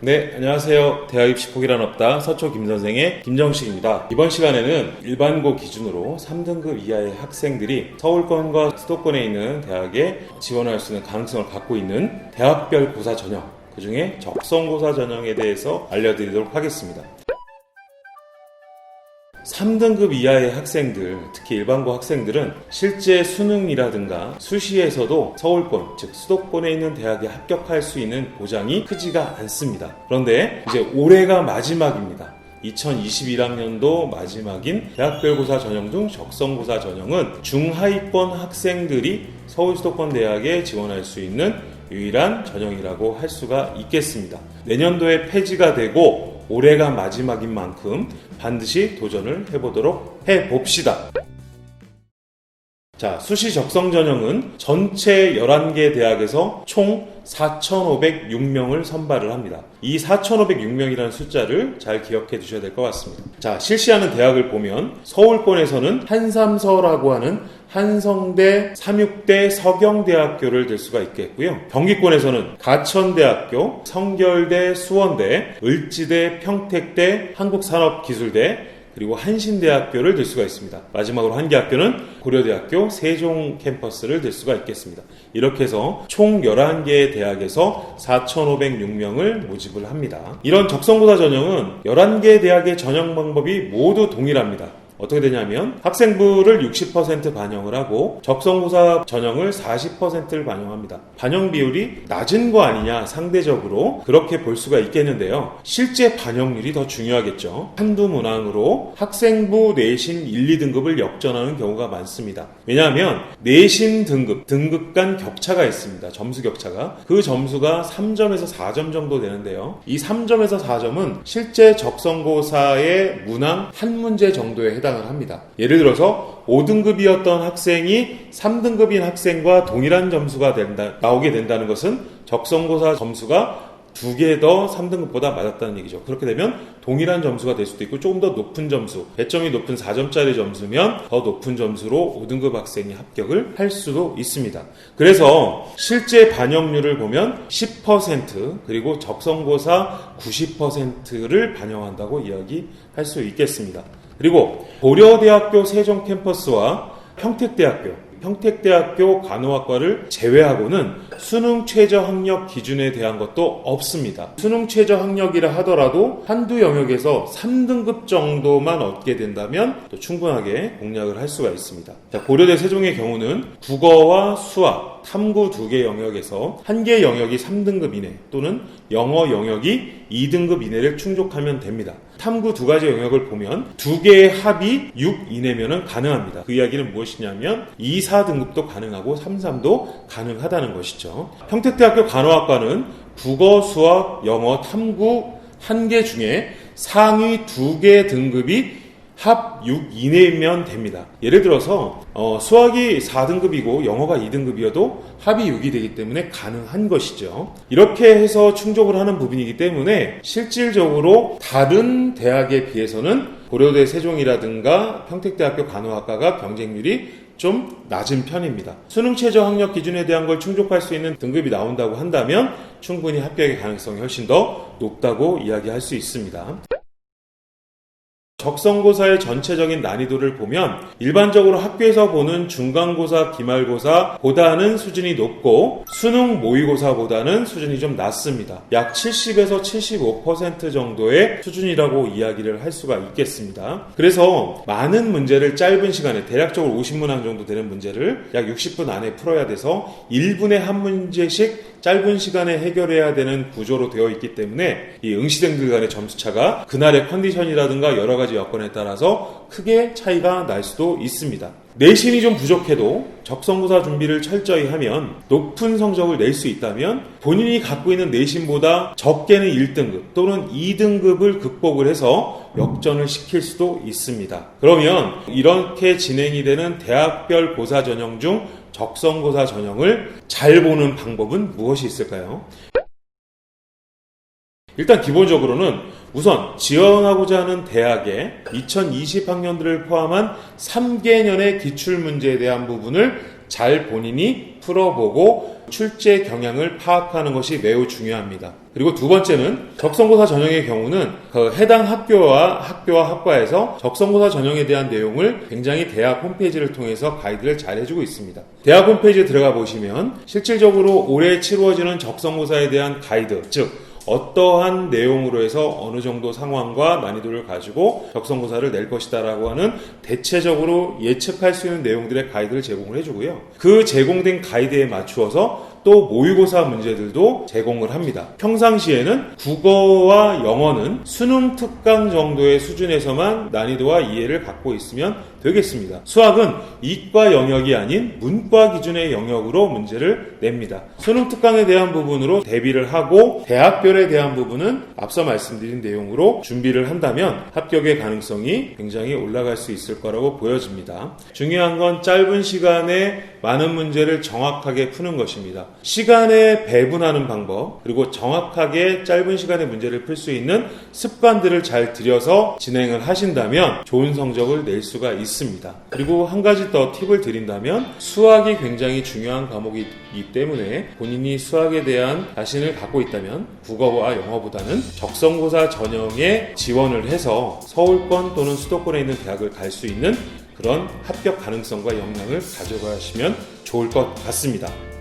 네, 안녕하세요. 대학 입시 포기란 없다. 서초 김선생의 김정식입니다. 이번 시간에는 일반고 기준으로 3등급 이하의 학생들이 서울권과 수도권에 있는 대학에 지원할 수 있는 가능성을 갖고 있는 대학별 고사 전형, 그 중에 적성고사 전형에 대해서 알려드리도록 하겠습니다. 3등급 이하의 학생들, 특히 일반고 학생들은 실제 수능이라든가 수시에서도 서울권, 즉 수도권에 있는 대학에 합격할 수 있는 보장이 크지가 않습니다. 그런데 이제 올해가 마지막입니다. 2021학년도 마지막인 대학별고사 전형 중 적성고사 전형은 중하위권 학생들이 서울 수도권 대학에 지원할 수 있는 유일한 전형이라고 할 수가 있겠습니다. 내년도에 폐지가 되고 올해가 마지막인 만큼 반드시 도전을 해봅시다. 자, 수시 적성 전형은 전체 11개 대학에서 총 4,506명을 선발을 합니다. 이 4,506명이라는 숫자를 잘 기억해 두셔야 될 것 같습니다. 자, 실시하는 대학을 보면 서울권에서는 한삼서라고 하는 한성대, 삼육대, 서경대학교를 들 수가 있겠고요. 경기권에서는 가천대학교, 성결대, 수원대, 을지대, 평택대, 한국산업기술대, 그리고 한신대학교를 들 수가 있습니다. 마지막으로 한 개 학교는 고려대학교 세종 캠퍼스를 들 수가 있겠습니다. 이렇게 해서 총 11개의 대학에서 4,506명을 모집을 합니다. 이런 적성고사 전형은 11개 대학의 전형 방법이 모두 동일합니다. 어떻게 되냐면 학생부를 60% 반영을 하고 적성고사 전형을 40%를 반영합니다. 반영 비율이 낮은 거 아니냐 상대적으로 그렇게 볼 수가 있겠는데요. 실제 반영률이 더 중요하겠죠. 한두 문항으로 학생부 내신 1, 2등급을 역전하는 경우가 많습니다. 왜냐하면 내신 등급 간 격차가 있습니다. 점수 격차가. 그 점수가 3점에서 4점 정도 되는데요. 이 3점에서 4점은 실제 적성고사의 문항 한 문제 정도에 해당합니다. 예를 들어서 5등급이었던 학생이 3등급인 학생과 동일한 점수가 나오게 된다는 것은 적성고사 점수가 2개 더 3등급보다 맞았다는 얘기죠. 그렇게 되면 동일한 점수가 될 수도 있고 조금 더 높은 점수, 배점이 높은 4점짜리 점수면 더 높은 점수로 5등급 학생이 합격을 할 수도 있습니다. 그래서 실제 반영률을 보면 10% 그리고 적성고사 90%를 반영한다고 이야기할 수 있겠습니다. 그리고 고려대학교 세종 캠퍼스와 평택대학교 간호학과를 제외하고는 수능 최저 학력 기준에 대한 것도 없습니다. 수능 최저 학력이라 하더라도 한두 영역에서 3등급 정도만 얻게 된다면 또 충분하게 공략을 할 수가 있습니다. 자, 고려대 세종의 경우는 국어와 수학, 탐구 2개 영역에서 한 개 영역이 3등급 이내 또는 영어 영역이 2등급 이내를 충족하면 됩니다. 탐구 2가지 영역을 보면 2개의 합이 6 이내면 가능합니다. 그 이야기는 무엇이냐면 2, 4등급도 가능하고 3, 3도 가능하다는 것이죠. 평택대학교 간호학과는 국어, 수학, 영어, 탐구 한 개 중에 상위 2개 등급이 합 6 이내면 됩니다. 예를 들어서 수학이 4등급이고 영어가 2등급이어도 합이 6이 되기 때문에 가능한 것이죠. 이렇게 해서 충족을 하는 부분이기 때문에 실질적으로 다른 대학에 비해서는 고려대 세종이라든가 평택대학교 간호학과가 경쟁률이 좀 낮은 편입니다. 수능 최저 학력 기준에 대한 걸 충족할 수 있는 등급이 나온다고 한다면 충분히 합격의 가능성이 훨씬 더 높다고 이야기할 수 있습니다. 적성고사의 전체적인 난이도를 보면 일반적으로 학교에서 보는 중간고사, 기말고사보다는 수준이 높고 수능 모의고사보다는 수준이 좀 낮습니다. 약 70에서 75% 정도의 수준이라고 이야기를 할 수가 있겠습니다. 그래서 많은 문제를 짧은 시간에 대략적으로 50문항 정도 되는 문제를 약 60분 안에 풀어야 돼서 1분에 한 문제씩 짧은 시간에 해결해야 되는 구조로 되어 있기 때문에 이 응시생들 간의 점수차가 그날의 컨디션이라든가 여러 가지 여건에 따라서 크게 차이가 날 수도 있습니다. 내신이 좀 부족해도 적성고사 준비를 철저히 하면 높은 성적을 낼 수 있다면 본인이 갖고 있는 내신보다 적게는 1등급 또는 2등급을 극복을 해서 역전을 시킬 수도 있습니다. 그러면 이렇게 진행이 되는 대학별 고사 전형 중 적성고사 전형을 잘 보는 방법은 무엇이 있을까요? 일단 기본적으로는 우선 지원하고자 하는 대학의 2020학년들을 포함한 3개년의 기출문제에 대한 부분을 잘 본인이 풀어보고 출제 경향을 파악하는 것이 매우 중요합니다. 그리고 두 번째는 적성고사 전형의 경우는 그 해당 학교와 학과에서 적성고사 전형에 대한 내용을 굉장히 대학 홈페이지를 통해서 가이드를 잘 해주고 있습니다. 대학 홈페이지에 들어가 보시면 실질적으로 올해 치루어지는 적성고사에 대한 가이드, 즉 어떠한 내용으로 해서 어느 정도 상황과 난이도를 가지고 적성고사를 낼 것이다 라고 하는 대체적으로 예측할 수 있는 내용들의 가이드를 제공을 해주고요. 그 제공된 가이드에 맞추어서 또 모의고사 문제들도 제공을 합니다. 평상시에는 국어와 영어는 수능 특강 정도의 수준에서만 난이도와 이해를 갖고 있으면 되겠습니다. 수학은 이과 영역이 아닌 문과 기준의 영역으로 문제를 냅니다. 수능 특강에 대한 부분으로 대비를 하고 대학별에 대한 부분은 앞서 말씀드린 내용으로 준비를 한다면 합격의 가능성이 굉장히 올라갈 수 있을 거라고 보여집니다. 중요한 건 짧은 시간에 많은 문제를 정확하게 푸는 것입니다. 시간에 배분하는 방법, 그리고 정확하게 짧은 시간에 문제를 풀 수 있는 습관들을 잘 들여서 진행을 하신다면 좋은 성적을 낼 수가 있습니다. 그리고 한 가지 더 팁을 드린다면 수학이 굉장히 중요한 과목이기 때문에 본인이 수학에 대한 자신을 갖고 있다면 국어와 영어보다는 적성고사 전형에 지원을 해서 서울권 또는 수도권에 있는 대학을 갈 수 있는 그런 합격 가능성과 역량을 가져가시면 좋을 것 같습니다.